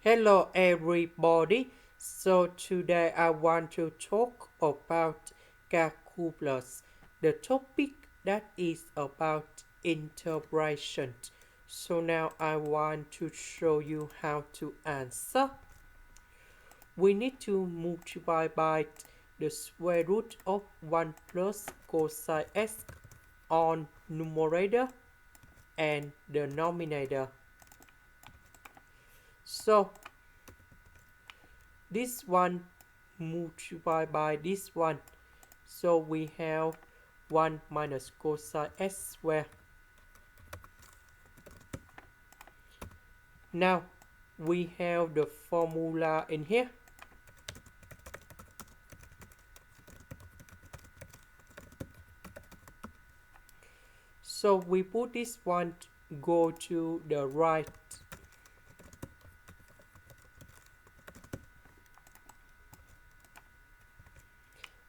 Hello everybody. So today I want to talk about calculus. The topic that is about integration. So now I want to show you how to answer. We need to multiply by the square root of 1 plus cosine x on numerator and the denominator. So this one multiplied by this one, so we have 1 minus cosine x squared. Now we have the formula in here, so we put this one go to the right,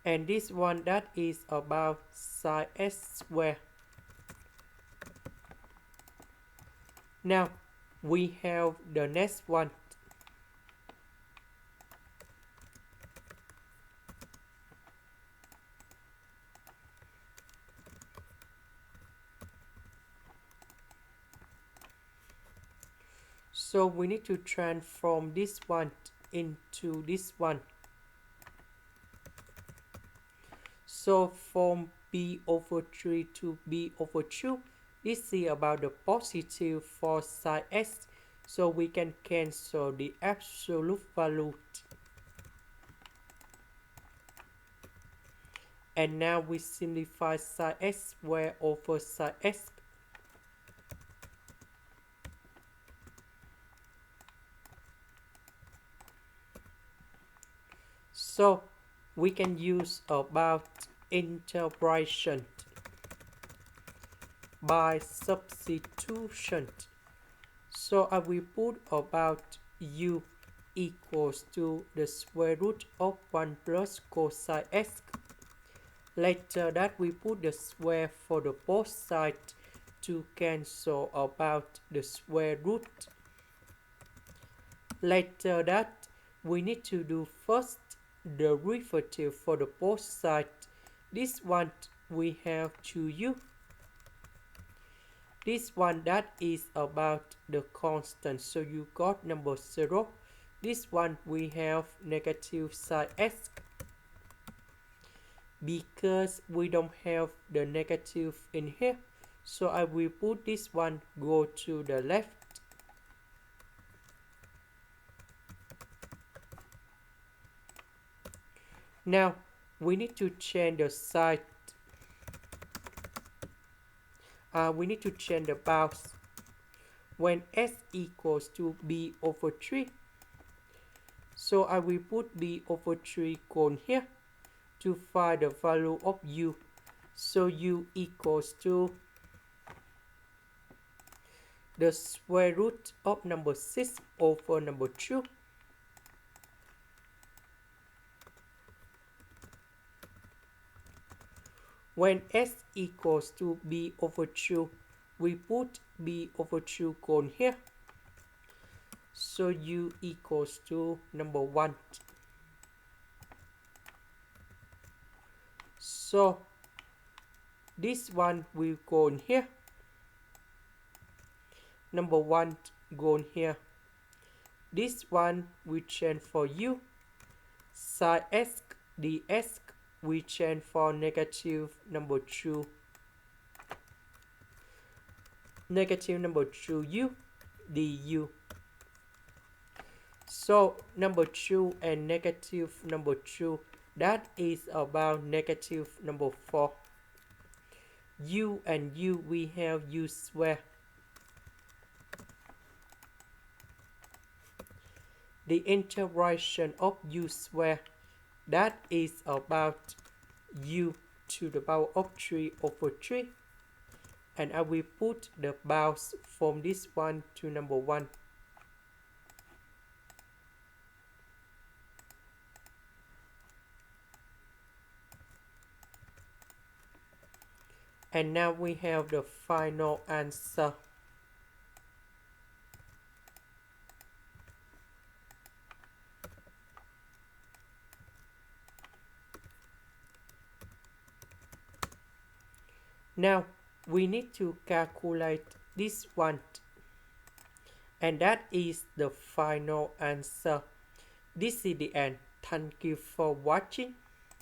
and this one that is about sine x squared. Now we have the next one. So we need to transform this one into this one. So from b over 3 to b over 2, this is about the positive for sine x. So we can cancel the absolute value. And now we simplify sine x squared over sine x. So we can use about integration by substitution. So I will put about u equals to the square root of 1 plus cosine x. Later that we put the square for the both sides to cancel about the square root. Later that we need to do first the derivative for the both sides. This one we have 2u. This one that is about the constant, so you got number 0. This one we have negative sine x. Because we don't have the negative in here, so I will put this one go to the left. Now we need to change the side. We need to change the bounds. When s equals to b over 3, so I will put b over 3 cone here to find the value of u. So u equals to the square root of number 6 over number 2. When s equals to b over 2, we put b over 2 cone here. So u equals to number 1. So this one will go in here. Number 1 go in here. This one we change for u. Sine x ds we change for negative number 2. Negative number 2u du. So number 2 and negative number 2, that is about negative number 4. U and u we have u squared. The integration of u squared, that is about u to the power of 3 over 3. And I will put the bounds from this one to number 1. And now we have the final answer. Now we need to calculate this one, and that is the final answer. This is the end. Thank you for watching.